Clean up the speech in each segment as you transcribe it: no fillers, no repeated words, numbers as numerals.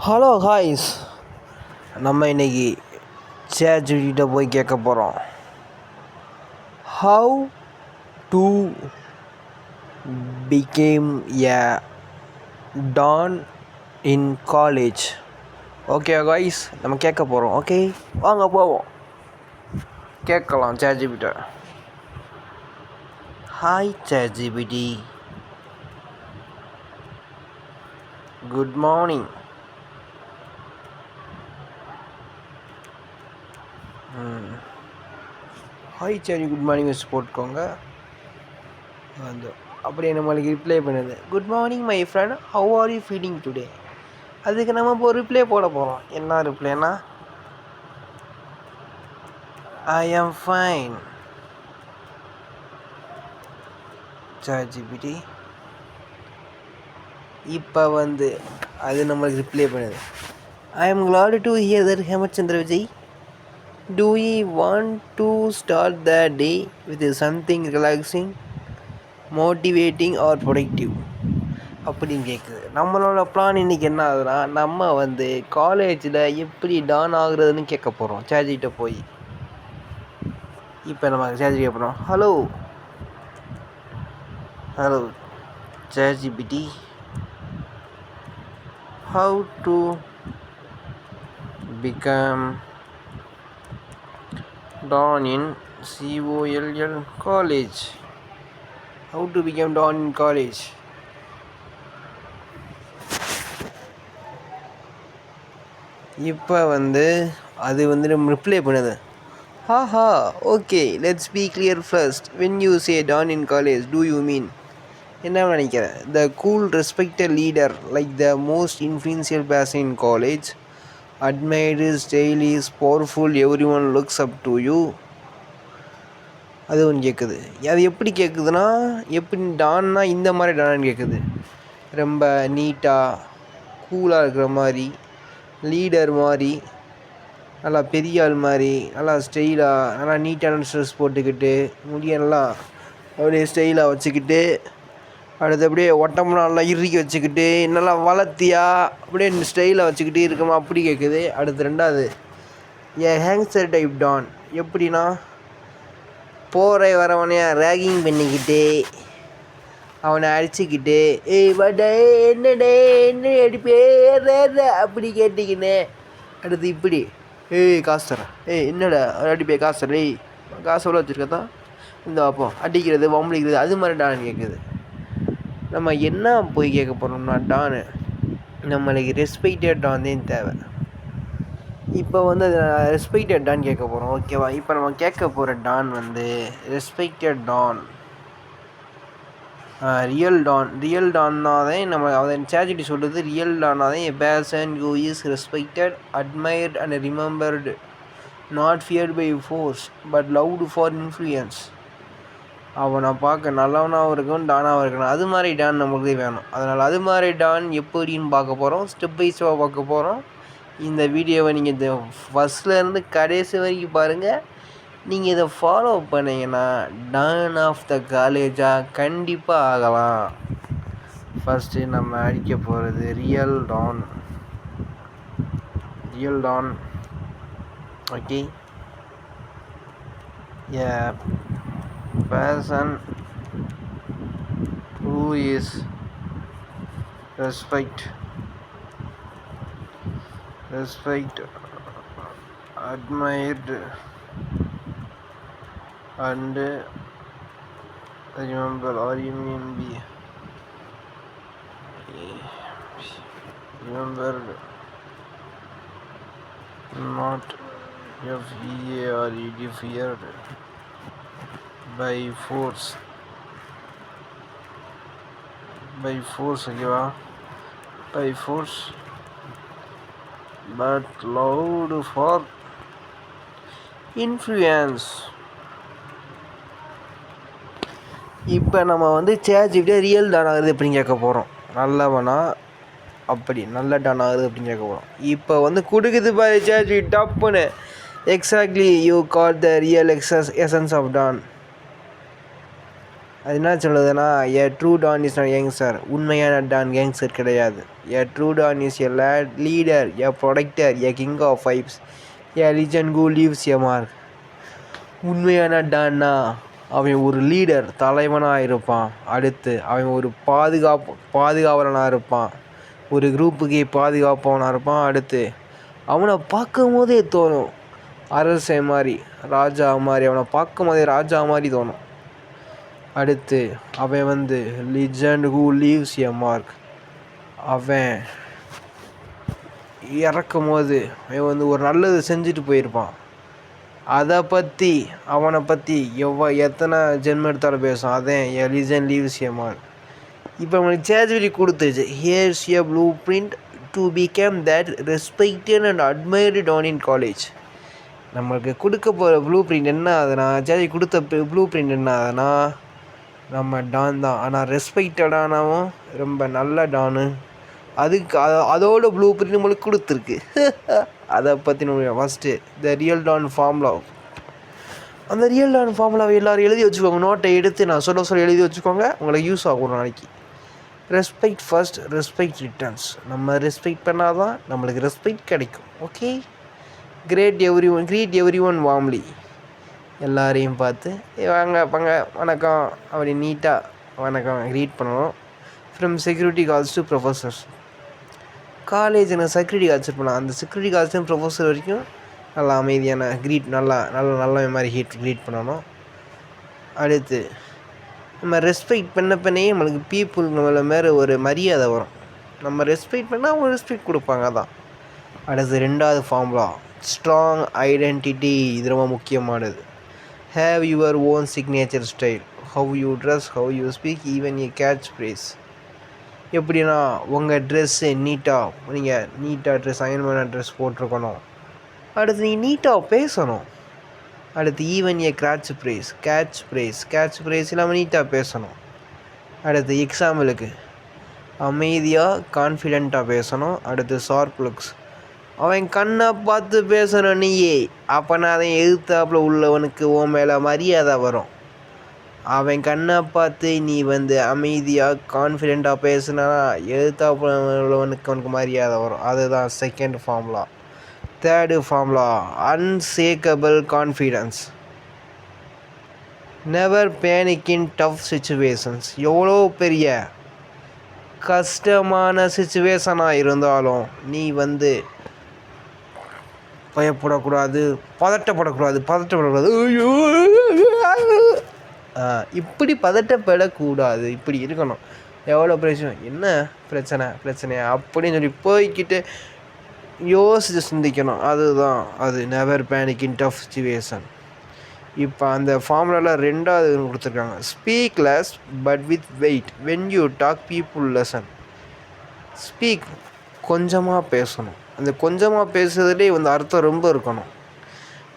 Hello ஹாய்ஸ், நம்ம இன்னைக்கு சேட்ஜிபிட்ட போய் கேட்க போகிறோம். How to become a don in college. Okay guys, நம்ம கேட்க போகிறோம். ஓகே, வாங்க போவோம், கேட்கலாம் சேட்ஜிபிட்ட. Hi ChatGPT, good morning. Hi சரி, குட் மார்னிங் மிஸ் போட்டுக்கோங்க. வந்து அப்படியே நம்மளுக்கு ரிப்ளை பண்ணுது, good morning my friend, how are you feeling today. அதுக்கு நம்ம இப்போ ரிப்ளை போட போகிறோம். என்ன ரிப்ளைனா, ஐ ஆம் ஃபைன் சாட்ஜிபிடி. இப்போ அது நம்மளுக்கு ரிப்ளை பண்ணுது, ஐ ஆம் glad to hear that Hemachandra Vijay. Do you want to start the day with something relaxing, motivating or productive? அப்படின்னு கேட்குது. நம்மளோட பிளான் இன்றைக்கி என்ன ஆகுதுன்னா, நம்ம காலேஜில் எப்படி டான் ஆகுறதுன்னு கேட்க போகிறோம் சேட்ஜிட்ட போய். இப்போ நம்ம சேட்ஜி கேட்போம், hello ChatGPT, how to become Don in COLL college. How to become Don in college. இப்போ அது நம்ம ரிப்ளை பண்ணுது, ஹாஹா okay let's be clear first, when you say don in college do you mean என்ன நினைக்கிறேன்? The cool respected leader like the most influential person in college, admired his style is powerful, everyone looks up to you. அது ஒன்று கேட்குது. அது எப்படி கேட்குதுன்னா, எப்படி Donna இந்த மாதிரி டான்னு கேட்குது. ரொம்ப நீட்டாக கூலாக இருக்கிற மாதிரி, லீடர் மாதிரி, நல்லா பெரிய ஆள் மாதிரி, நல்லா ஸ்டைலாக, நல்லா நீட்டான ட்ரெஸ் போட்டுக்கிட்டு, முடியெல்லாம் அப்படியே ஸ்டைலாக வச்சுக்கிட்டு, அடுத்து அப்படியே ஒட்டம்லாம் நல்லா இறுக்கி வச்சுக்கிட்டு, நல்லா வளர்த்தியா அப்படியே ஸ்டைலாக வச்சுக்கிட்டு இருக்கமா அப்படி கேட்குது. அடுத்து ரெண்டாவது, ஏ ஹேங்ஸர் டைப் டான். எப்படின்னா, போகிற வரவனையா ரேகிங் பண்ணிக்கிட்டு, அவனை அடிச்சுக்கிட்டு, ஏய் பட்டே என்னடே என்ன அடிப்பே அப்படி கேட்டிக்கின்னு. அடுத்து இப்படி, ஏய் காசு தரேன், ஏய் என்னடா அடிப்பே காசு தரேன், ஏய் காசு எவ்வளோ வச்சுருக்கத்தான் இந்த வைப்போம், அடிக்கிறது வம்பளிக்கிறது அது மாதிரி டான் கேட்குது. நம்ம என்ன போய் கேட்க போகிறோம்னா, டானு நம்மளுக்கு ரெஸ்பெக்டட் டான் தான் தேவை. இப்போ அது ரெஸ்பெக்டட் டான் கேட்க போகிறோம். ஓகேவா? இப்போ நம்ம கேட்க போகிற டான் ரெஸ்பெக்டட் டான், ரியல் டான்னாதான் நம்ம அதை சேட்ஜிபிடி சொல்லுது. ரியல் டான்னாதான் a person who is respected, admired and remembered, not feared by force but loved for influence. அவனை பார்க்க நல்லவனாகவும் இருக்கணும், டானாகவும் இருக்கணும். அது மாதிரி டான் நம்மளுக்கு வேணும். அதனால் அது மாதிரி டான் எப்படின்னு பார்க்க போகிறோம். ஸ்டெப் பை ஸ்டெப்பாக பார்க்க போகிறோம். இந்த வீடியோவை நீங்கள் இந்த ஃபஸ்ட்லேருந்து கடைசி வரைக்கும் பாருங்கள். நீங்கள் இதை ஃபாலோ பண்ணிங்கன்னா டான் ஆஃப் த காலேஜாக கண்டிப்பாக ஆகலாம். ஃபஸ்ட்டு நம்ம அடிக்க போகிறது real don. Okay, a person who is respect, admired and remembered, or you mean be remembered, not feared by force. ஓகேவா? by force but loud for influence. இப்போ நம்ம சேட்ஜிபிட்டே real Don ஆகுது எப்படின்னு கேட்க போகிறோம். நல்லவனா அப்படி நல்ல டான் ஆகுது அப்படின்னு கேட்க போகிறோம். இப்போ கொடுக்குது பாரு சேட்ஜிபிடி டப்புன்னு, exactly you got the real essence of don. அது என்ன சொல்லுதுன்னா, a true don is not youngster. உண்மையான டான் கேங்ஸ்டர் கிடையாது. A true don is a leader, a protector, a king of vibes, a legend who leaves a mark. உண்மையான டான்னா அவன் ஒரு leader, தலைவனாக இருப்பான். அடுத்து அவன் ஒரு பாதுகாவலனாக இருப்பான். ஒரு குரூப்புக்கே பாதுகாப்பவனாக இருப்பான். அடுத்து அவனை பார்க்கும் போதே தோணும் அரசன் மாதிரி, ராஜா மாதிரி. அவனை பார்க்கும் போதே ராஜா மாதிரி தோணும். அடுத்து அவன் legend who leaves a mark. அவன் இறக்கும் போது அவன் ஒரு நல்லது செஞ்சுட்டு போயிருப்பான். அதை பற்றி அவனை பற்றி எத்தனை ஜென்மம் எடுத்தாலும் பேசும். அதேன் a legend leaves a mark. இப்போ அவனுக்கு சேஜ்விரி கொடுத்துச்சு. Here's a blueprint to become that respected and admired don in college. நம்மளுக்கு கொடுக்க போகிற ப்ளூ பிரிண்ட் என்ன ஆகுதுன்னா, சேஜ் கொடுத்த ப்ளூ பிரிண்ட் என்ன ஆகுதுன்னா, நம்ம டான் தான். ஆனால் ரெஸ்பெக்டடானவும் ரொம்ப நல்ல டானு. அதுக்கு அதோட ப்ளூ பிரிண்ட் நம்மளுக்கு கொடுத்துருக்கு. அதை பற்றி நம்ம first the real don formula. அந்த ரியல் டான் ஃபார்முலாவை எல்லோரும் எழுதி வச்சுக்கோங்க. நோட்டை எடுத்து நான் சொல்ல எழுதி வச்சுக்கோங்க. உங்களுக்கு யூஸ் ஆகும் ஒரு நாளைக்கு. Respect first, respect returns. நம்ம ரெஸ்பெக்ட் பண்ணால் தான் நம்மளுக்கு ரெஸ்பெக்ட் கிடைக்கும். Okay. Greet every one warmly. எல்லாரையும் பார்த்து வாங்க வணக்கம் அப்படி நீட்டாக வணக்கம் க்ரீட் பண்ணணும். From security calls to professors. காலேஜில் செக்யூரிட்டி கால்ஸ் பண்ணலாம். அந்த செக்யூரிட்டி கால்ஸும் ப்ரொஃபஸர் வரைக்கும் நல்லா அமைதியான நல்ல மாதிரி க்ரீட் பண்ணணும். அடுத்து நம்ம ரெஸ்பெக்ட் பண்ணே நம்மளுக்கு பீப்புள் நம்மள மேலே ஒரு மரியாதை வரும். நம்ம ரெஸ்பெக்ட் பண்ணால் அவங்க ரெஸ்பெக்ட் கொடுப்பாங்க. அதான். அடுத்து 2வது ஃபார்முலா ஸ்ட்ராங் ஐடென்டிட்டி. இது ரொம்ப முக்கியமானது. Have your own signature style. How you dress, how you speak, even A catch phrase. எப்படின்னா உங்கள் ட்ரெஸ்ஸு நீங்கள் நீட்டாக ட்ரெஸ் அயன்மான ட்ரெஸ் போட்டிருக்கணும். அடுத்து நீ நீட்டாக பேசணும். அடுத்து ஈவன் ஏ கேட்ச் ஃப்ரேஸ் இல்லாமல் நீட்டாக பேசணும். அடுத்து எக்ஸாம்பிளுக்கு அமைதியாக கான்ஃபிடெண்ட்டாக பேசணும். அடுத்து ஷார்ப் லுக்ஸ். அவன் கண்ணை பார்த்து பேசணும் நீயே. அப்போனா அதை எதிர்த்தாப்புல உள்ளவனுக்கு உன் மேலே மரியாதை வரும். அவன் கண்ணை பார்த்து நீ அமைதியாக கான்ஃபிடெண்ட்டாக பேசுனா எதிர்த்தாப்புல உள்ளவனுக்கு அவனுக்கு மரியாதை வரும். அதுதான் second formula. 3rd formula unshakable confidence. Never panic in tough situations. எவ்வளோ பெரிய கஷ்டமான சுச்சுவேஷனாக இருந்தாலும் நீ பயப்படக்கூடாது, பதட்டப்படக்கூடாது. இப்படி பதட்டப்படக்கூடாது. இப்படி இருக்கணும். எவ்வளோ என்ன பிரச்சனையா அப்படின்னு சொல்லி போய்கிட்டு யோசித்து சிந்திக்கணும். அதுதான் அது never panic in tough situation. இப்போ அந்த ஃபார்முலாவில் 2வது கொடுத்துருக்காங்க. Speak less but with weight. When you talk people listen. Speak கொஞ்சமாக பேசணும். அந்த கொஞ்சமாக பேசுறதுலே அர்த்தம் ரொம்ப இருக்கணும்.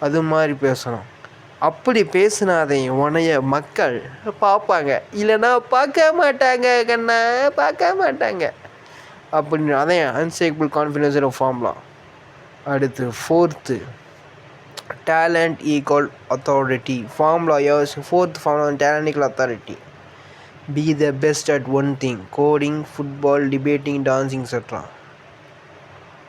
அது மாதிரி பேசணும். அப்படி பேசினாதே உன்னைய மக்கள் பார்ப்பாங்க. இல்லைன்னா பார்க்க மாட்டாங்க அப்படின்னு. அதே அன்ஷேக்கபிள் கான்ஃபிடென்ஸ் ஃபார்முலா. அடுத்து 4th talent equal authority formula. 4th formula talent equal authority. Be the best at one thing. Coding, football, debating, dancing etcetera.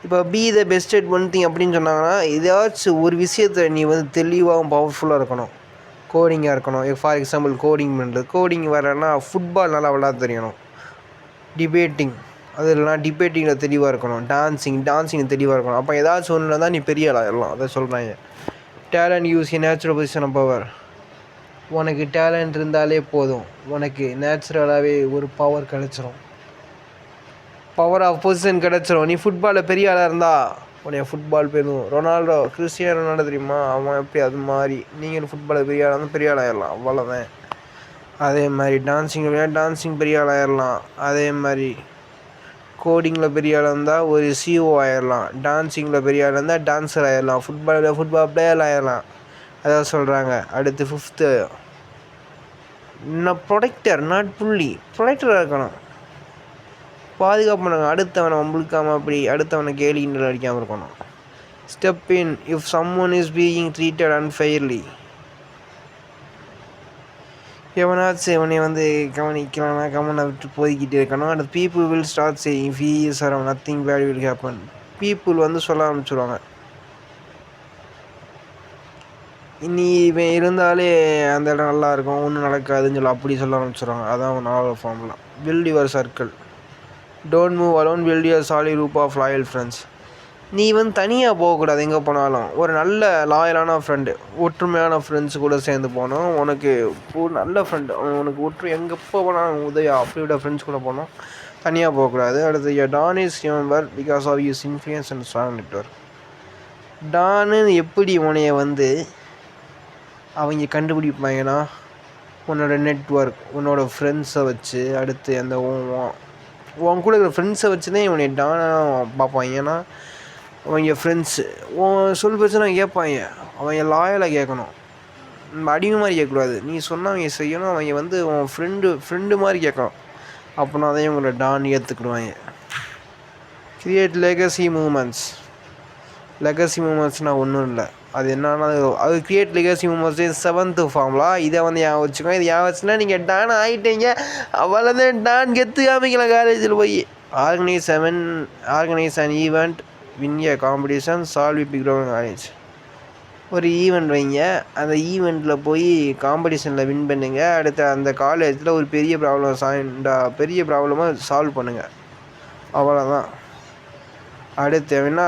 இப்போ be the best at one thing அப்படின்னு சொன்னாங்கன்னா ஏதாச்சும் ஒரு விஷயத்தை நீ தெளிவாகவும் பவர்ஃபுல்லாக இருக்கணும். கோடிங்காக இருக்கணும். ஃபார் எக்ஸாம்பிள் கோடிங் வரேன்னா ஃபுட்பால் நல்லா விளையாட தெரியணும். டிபேட்டிங் அது இல்லைனா டிபேட்டிங்கில் தெளிவாக இருக்கணும். டான்ஸிங் தெளிவாக இருக்கணும். அப்போ ஏதாச்சும் ஒன்று தான் நீ பெரிய ஆளாயிடலாம். அதை சொல்கிறாங்க. Talent is a natural position of power. உனக்கு டேலண்ட் இருந்தாலே போதும், உனக்கு நேச்சுரலாகவே ஒரு பவர் கிடச்சிரும். பவர் ஆஃப் பொசிஷன் கிடச்சிரும். நீ ஃபுட்பாலில் பெரிய ஆளாக இருந்தால் உன்னைய ஃபுட்பால் போயிடும். ரொனால்டோ, கிறிஸ்டியானோ ரொனால்டோ தெரியுமா? அவன் எப்படி அது மாதிரி நீங்கள் ஃபுட்பாலில் பெரிய ஆளாக இருந்தால் பெரிய ஆளாயிடலாம். அவ்வளோதான். அதே மாதிரி டான்ஸிங் பெரிய ஆளாயிடலாம். அதே மாதிரி கோடிங்கில் பெரிய ஆளாக இருந்தால் ஒரு சிஓ ஆயிடலாம். டான்ஸிங்கில் பெரிய ஆளாக இருந்தால் டான்ஸர் ஆயிடலாம். ஃபுட்பால் பிளேயர் ஆயிடலாம். அதான் சொல்கிறாங்க. அடுத்து 5th ப்ரொடெக்டர் நாட் புள்ளி. ப்ரொடெக்டராக இருக்கணும். பாதுகாப்பு பண்ணணும். அடுத்தவனை வம்புழுக்காமல் அப்படி அடுத்தவனை கேலி கிண்டல் அடிக்காமல் இருக்கணும். Step in if someone is being treated unfairly. எவனாச்சும் இவனை வந்து கவனிக்கலாம்னா கவனை விட்டு போய்கிட்டே இருக்கணும். அந்த people will start saying if he is around nothing bad will happen. People வந்து சொல்ல ஆரம்பிச்சுடுவாங்க, நீ இவன் இருந்தாலே அந்த இடம் நல்லாயிருக்கும், ஒன்றும் நடக்காதுன்னு சொல்லி அப்படி சொல்ல ஆரம்பிச்சிடுவாங்க. அதான் நாவல் ஃபார்ம்லாம். Build your circle, don't move alone, build your solid group of loyal friends. நீ வந்து தனியாக போகக்கூடாது, எங்கே போனாலும் ஒரு நல்ல லாயலான ஃப்ரெண்டு, ஒற்றுமையான ஃப்ரெண்ட்ஸ் கூட சேர்ந்து போகணும். உனக்கு ஒரு நல்ல ஃப்ரெண்டு, உனக்கு எங்கே போனாலும் உதயா அப்படியோட ஃப்ரெண்ட்ஸ் கூட போகணும், தனியாக போகக்கூடாது. அடுத்து don is remember because of use influence and strong network. Don எப்படி உனைய வந்து அவங்க கண்டுபிடிப்பாங்கன்னா, உன்னோட நெட்வொர்க், உன்னோட ஃப்ரெண்ட்ஸை வச்சு, அடுத்து அந்த உன் கூட இருக்கிற ஃப்ரெண்ட்ஸை வச்சு தான் இவனை டானாக பார்ப்பாங்க. ஏன்னா அவங்க ஃப்ரெண்ட்ஸு உன் சொல் பிரச்சனை கேட்பாங்க, அவங்க லாயலாக கேட்கணும், அடிமை மாதிரி கேட்கக்கூடாது. நீ சொன்னால் அவங்க செய்யணும், அவங்க வந்து உன் ஃப்ரெண்டு மாதிரி கேட்கணும். அப்படின்னா தான் இவங்களோட டான் ஏற்றுக்கிடுவாங்க. Create legacy moments. லெகசி மூமெண்ட்ஸ்னால் ஒன்றும் இல்லை, அது என்னன்னா அது create legacy moments 7th formula. இதை வந்து ஞாபகம் வச்சுக்கோங்க. இது ஞாபகம் வச்சுன்னா நீங்கள் டான் ஆகிட்டீங்க, அவ்வளோதான். டான் கெத்து காமிக்கலாம் காலேஜில் போய். Organise an event, win a competition, solve a big college. ஒரு ஈவெண்ட் வைங்க, அந்த ஈவெண்ட்டில் போய் காம்படிஷனில் வின் பண்ணுங்கள். அடுத்து அந்த காலேஜில் ஒரு பெரிய ப்ராப்ளமாக சால்வ் பண்ணுங்கள், அவ்வளோதான். அடுத்து என்ன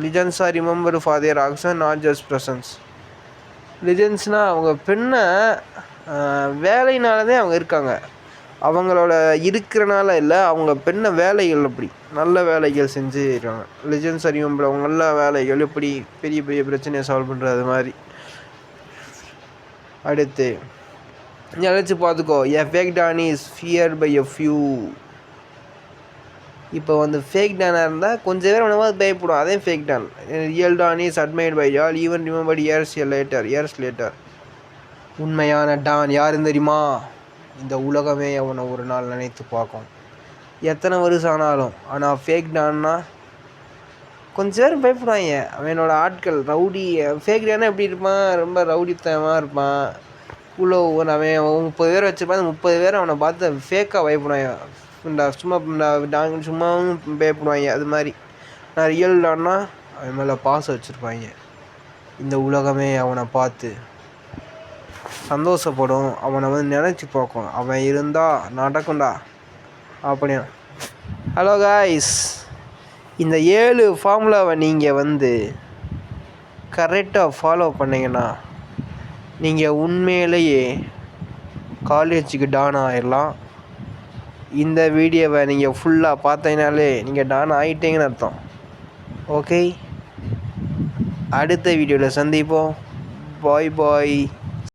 legends are remember for their action not just presence. லிஜன்ஸ்னால் அவங்க பெண்ணை வேலையினால்தான் அவங்க இருக்காங்க, அவங்களோட இருக்கிறனால இல்லை, அவங்க பெண்ணை வேலைகள் அப்படி நல்ல வேலைகள் செஞ்சு இருக்காங்க. லிஜன்ஸ் ஆர் ரிமெம்பர், அவங்க நல்ல வேலைகள் எப்படி பெரிய பெரிய பிரச்சனையை சால்வ் பண்ணுறது மாதிரி. அடுத்து நினச்சி பார்த்துக்கோ, a fake don is feared by a few. இப்போ வந்து ஃபேக் டானாக இருந்தால் கொஞ்சம் பேர் வேணும்போது பயப்படும், அதே fake don. Real don is admired by all, even remembered years later. உண்மையான டான் யாருன்னு தெரியுமா? இந்த உலகமே அவனை ஒரு நாள் நினைத்து பார்க்கும், எத்தனை வருஷம் ஆனாலும். ஆனால் ஃபேக் டான்னா கொஞ்சம் பேர் பயப்படுவாங்க, அவனோட ஆட்கள் ரவுடி. ஃபேக் டானா எப்படி இருப்பான்? ரொம்ப ரவுடித்தனமாக இருப்பான். அவன் 30 பேர் வச்சுருப்பான், 30 பேர் அவனை பார்த்து ஃபேக்காக பயப்படுவாங்க, சும்மாவும் பயப்படுவாங்க. அது மாதிரி நான் ரியல் டான்னா அவன் மேலே பாசம் வச்சுருப்பாங்க. இந்த உலகமே அவனை பார்த்து சந்தோஷப்படும், அவனை வந்து நினச்சி பார்க்கும், அவன் இருந்தால் நடக்கும்டா அப்படியா. ஹலோ காய்ஸ், இந்த 7 ஃபார்முலாவை நீங்கள் வந்து கரெக்டாக ஃபாலோ பண்ணிங்கன்னா நீங்கள் உண்மையிலேயே காலேஜுக்கு டான் ஆகிடலாம். இந்த வீடியோவை நீங்கள் ஃபுல்லாக பார்த்தீங்கனாலே நீங்கள் டான் ஆகிட்டீங்கன்னு அர்த்தம். ஓகே, அடுத்த வீடியோவில் சந்திப்போம். பாய் பாய்.